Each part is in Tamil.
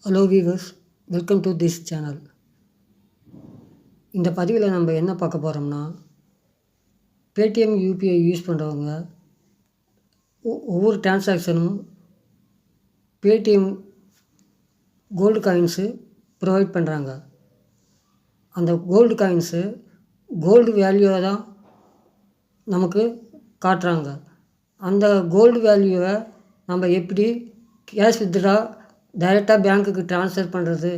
Hello viewers, welcome to this channel. இந்த பதிவில் நம்ம என்ன பார்க்க போகிறோம்னா, பேடிஎம் யூபிஐ யூஸ் பண்ணுறவங்க ஒவ்வொரு டிரான்சாக்ஷனும் பேடிஎம் கோல்டு காயின்ஸு ப்ரொவைட் பண்ணுறாங்க. அந்த கோல்டு காயின்ஸு கோல்டு வேல்யூவை தான் நமக்கு காட்டுறாங்க. அந்த கோல்டு வேல்யூவை நம்ம எப்படி கேஷ் வித்ட்ரா டைரெக்டாக பேங்க்குக்கு ட்ரான்ஸ்ஃபர் பண்ணுறது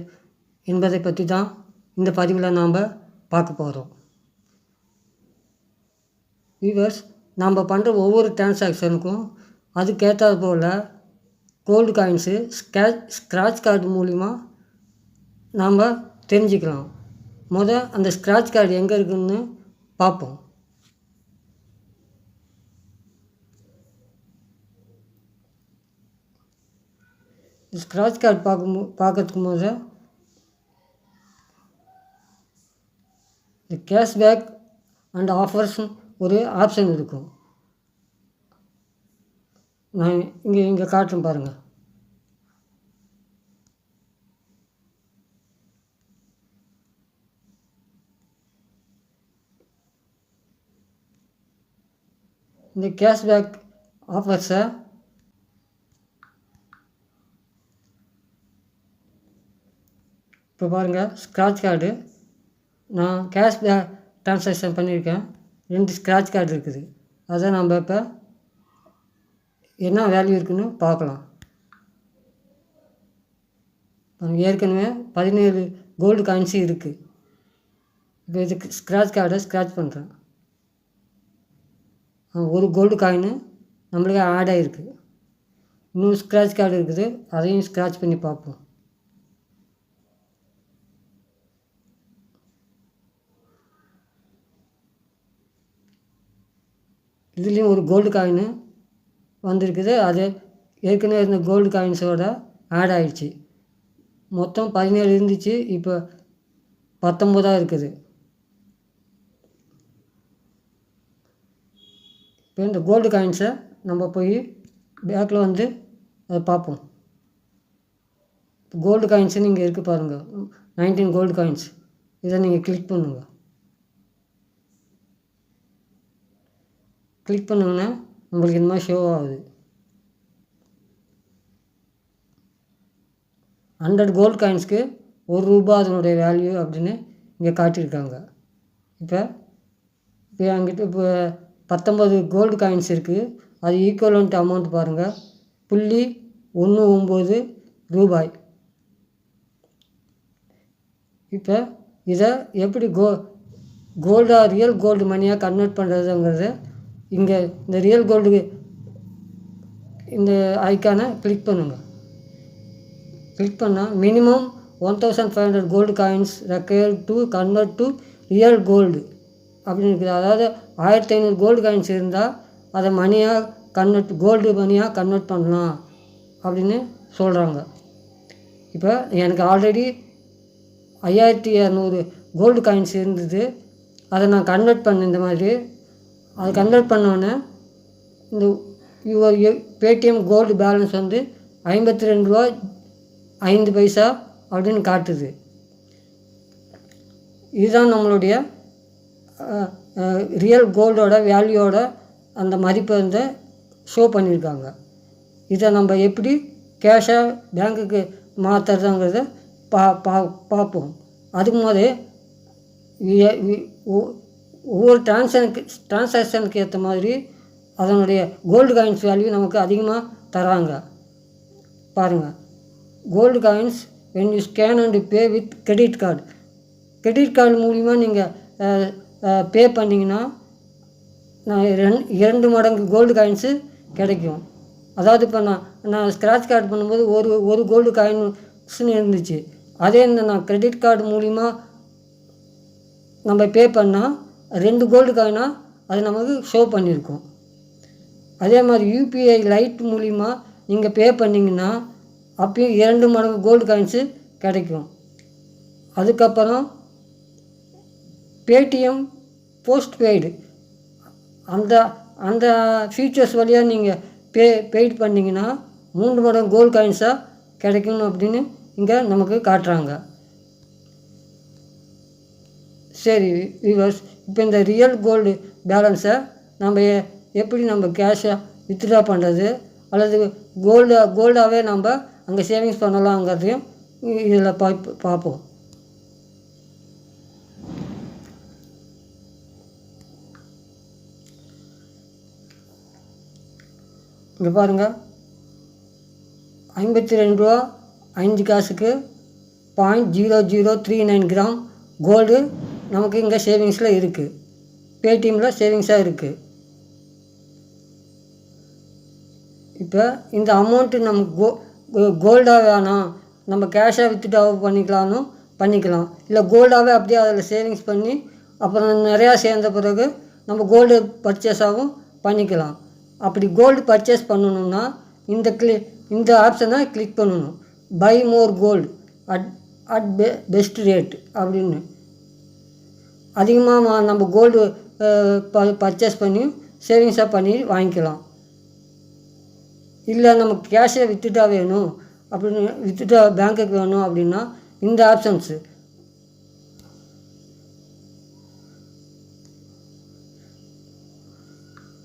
என்பதை பற்றி தான் இந்த பதிவில் நாம் பார்க்க போகிறோம். வியூவர்ஸ், நாம் பண்ணுற ஒவ்வொரு டிரான்சாக்ஷனுக்கும் அதுக்கேற்றது போல் கோல்டு காயின்ஸு ஸ்க்ராட்ச் கார்டு மூலிமா நாம் தெரிஞ்சுக்கலாம். அந்த ஸ்க்ராட்ச் கார்டு எங்கே இருக்குதுன்னு பார்ப்போம். ஸ்க்ராட்ச் கார்டு பார்க்கறதுக்கு போது இந்த கேஷ்பேக் அண்ட் ஆஃபர்ஸ் ஒரு ஆப்ஷன் இருக்கும். நான் இங்கே காட்டுறேன் பாருங்கள். இந்த கேஷ்பேக் ஆஃபர்ஸை இப்போ பாருங்கள், ஸ்க்ராட்ச் கார்டு நான் கேஷ்பேக் ட்ரான்சாக்ஷன் பண்ணியிருக்கேன். 2 ஸ்க்ராட்ச் கார்டு இருக்குது. அதை நம்ம இப்போ என்ன வேல்யூ இருக்குதுன்னு பார்க்கலாம். ஏற்கனவே 17 கோல்டு காயின்ஸு இருக்குது. இப்போ இதுக்கு ஸ்க்ராட்ச் கார்டை ஸ்க்ராட்ச் பண்ணுறேன். ஒரு கோல்டு காயின் நம்மளுக்கு ஆட் ஆகிருக்கு. இன்னும் ஸ்க்ராட்ச் கார்டு இருக்குது, அதையும் ஸ்க்ராட்ச் பண்ணி பார்ப்போம். இதுலேயும் ஒரு கோல்டு காயின் வந்திருக்குது. அது ஏற்கனவே இருந்த கோல்டு காயின்ஸோட ஆட் ஆகிடுச்சு. மொத்தம் 17 இருந்துச்சு, இப்போ 19 இருக்குது. இப்போ இந்த கோல்டு காயின்ஸை நம்ம போய் பேக்கில் அதை பார்ப்போம். கோல்டு காயின்ஸுன்னு இங்கே இருக்குது பாருங்கள், 19 கோல்டு காயின்ஸ். இதை நீங்கள் கிளிக் பண்ணுங்கள். கிளிக் பண்ணுங்கன்னா உங்களுக்கு இந்த மாதிரி ஷோ ஆகுது. 100 கோல்டு காயின்ஸ்க்கு ₹1 அதனுடைய வேல்யூ அப்படின்னு இங்கே காட்டியிருக்காங்க. இப்போ என்கிட்ட இப்போ 19 கோல்டு காயின்ஸ் இருக்குது. அது ஈக்குவலண்ட் அமௌண்ட் பாருங்கள், $0.19. இப்போ இதை எப்படி கோல்டாக ரியல் கோல்டு மணியாக கன்வெர்ட் பண்ணுறதுங்கிறது இங்கே இந்த ரியல் கோல்டுக்கு இந்த ஐக்கானை கிளிக் பண்ணுங்கள். கிளிக் பண்ணால் minimum 1500 gold coins required to convert to real gold அப்படின்னு இருக்குது. அதாவது 1500 கோல்டு காயின்ஸ் இருந்தால் அதை கோல்டு மணியாக கன்வெர்ட் பண்ணலாம் அப்படின்னு சொல்கிறாங்க. இப்போ எனக்கு ஆல்ரெடி 5200 கோல்டு காயின்ஸ் இருந்தது. அதை நான் கன்வெர்ட் பண்ணேன். இந்த மாதிரி அது கன்வெர்ட் பண்ணோன்னே இந்த பேடிஎம் கோல்டு பேலன்ஸ் ₹52.05 அப்படின்னு காட்டுது. இதுதான் நம்மளுடைய ரியல் கோல்டோட வேல்யூவோட அந்த மதிப்பை ஷோ பண்ணியிருக்காங்க. இதை நம்ம எப்படி கேஷாக பேங்க்குக்கு மாற்றுறதுங்கிறத பார்ப்போம். அதுக்கு போதே ஒவ்வொரு டிரான்சாக்ஷனுக்கு ஏற்ற மாதிரி அதனுடைய கோல்டு காயின்ஸ் வேல்யூ நமக்கு அதிகமாக தராங்க. பாருங்கள், gold coins when you scan and pay with credit card மூலிமா நீங்கள் பே பண்ணிங்கன்னா 2 மடங்கு கோல்டு காயின்ஸு கிடைக்கும். அதாவது இப்போ நான் ஸ்க்ராட்ச் கார்டு பண்ணும்போது ஒரு கோல்டு காயின்ஸ்னு இருந்துச்சு. அதே நான் கிரெடிட் கார்டு மூலிமா நம்ம பே பண்ணால் 2 கோல்டு காயினாக அது நமக்கு ஷோ பண்ணியிருக்கோம். அதே மாதிரி யூபிஐ லைட் மூலிமா நீங்கள் பே பண்ணிங்கன்னா அப்பயும் 2 மடங்கு கோல்டு காயின்ஸு கிடைக்கும். அதுக்கப்புறம் பேடிஎம் போஸ்ட் பெய்டு அந்த ஃபீச்சர்ஸ் வழியாக நீங்கள் பெய்ட் பண்ணிங்கன்னா 3 மடங்கு கோல்டு காயின்ஸாக கிடைக்கணும் அப்படின்னு இங்கே நமக்கு காட்டுறாங்க. சரி வியூவர்ஸ், இப்போ இந்த ரியல் கோல்டு பேலன்ஸை நம்ம எப்படி நம்ம கேஷை வித்ட்ரா பண்ணுறது அல்லது கோல்டாகவே நம்ம அங்கே சேவிங்ஸ் பண்ணலாங்கிறதையும் இதில் பார்ப்போம். இங்கே பாருங்கள், 52 ரூபா 5 காசுக்கு 0.0039 கிராம் கோல்டு நமக்கு இங்கே சேவிங்ஸில் இருக்குது. பேடிஎம்மில் சேவிங்ஸாக இருக்குது. இப்போ இந்த அமௌண்ட்டு நமக்கு கோல்டாக வேணாம், நம்ம கேஷாக வித்ட்ரா பண்ணிக்கலாம். இல்லை கோல்டாகவே அப்படியே அதில் சேவிங்ஸ் பண்ணி அப்புறம் நிறையா சேர்ந்த பிறகு நம்ம கோல்டு பர்ச்சேஸாகவும் பண்ணிக்கலாம். அப்படி கோல்டு பர்ச்சேஸ் பண்ணணும்னா இந்த ஆப்ஷனை கிளிக் பண்ணணும். Buy more gold at best rate அப்படின்னு. அதிகமாக நம்ம கோல்டு பர்ச்சேஸ் பண்ணி சேவிங்ஸாக பண்ணி வாங்கிக்கலாம். இல்லை நம்ம கேஷை வித்ட்ரா வேணும் அப்படின்னு, வித்ட்ரா பேங்க்குக்கு வேணும் அப்படின்னா இந்த ஆப்ஷன்ஸு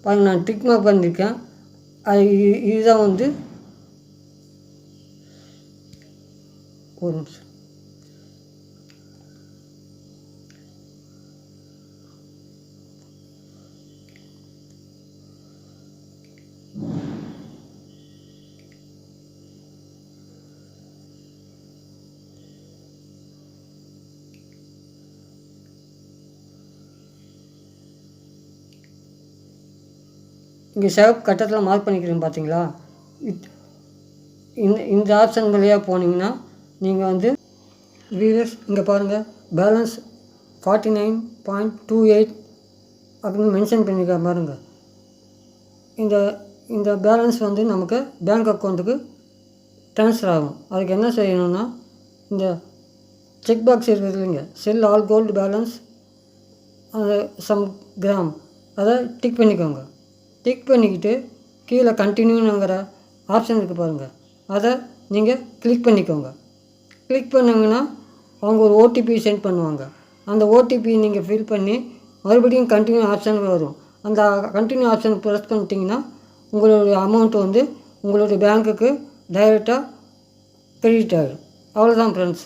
பாருங்கள், நான் டிக் மார்க் பண்ணியிருக்கேன். இதுதான் வந்து ஒரு நிமிஷம். இங்கே சிவப்பு கட்டத்தில் மார்க் பண்ணிக்கிறேன் பார்த்தீங்களா? இந்த ஆப்ஷன் வழியாக போனீங்கன்னா நீங்கள் வந்து வியூவர்ஸ் இங்கே பாருங்கள், பேலன்ஸ் 49.28 அப்படின்னு மென்ஷன் பண்ணியிருக்கேன் பாருங்கள். இந்த பேலன்ஸ் வந்து நமக்கு பேங்க் அக்கௌண்ட்டுக்கு ட்ரான்ஸ்ஃபர் ஆகும். அதுக்கு என்ன செய்யணும்னா, இந்த செக் பாக்ஸ் இருக்குது இல்லைங்க, sell all gold balance some gram, அதை டிக் பண்ணிக்கோங்க. டிக் பண்ணிக்கிட்டு கீழே கண்டினியூங்கிற ஆப்ஷன் இருக்குது பாருங்கள், அதை நீங்கள் கிளிக் பண்ணிக்கோங்க. கிளிக் பண்ணிங்கன்னா அவங்க ஒரு ஓடிபி சென்ட் பண்ணுவாங்க. அந்த ஓடிபி நீங்கள் ஃபில் பண்ணி மறுபடியும் கண்டினியூ ஆப்ஷன் வரும். அந்த கண்டினியூ ஆப்ஷன் ப்ரெஸ் பண்ணிட்டீங்கன்னா உங்களுடைய அமௌண்ட் வந்து உங்களுடைய பேங்க்குக்கு டைரெக்டாக கிரெடிட் ஆகிடும். அவ்வளோதான் ஃப்ரெண்ட்ஸ்.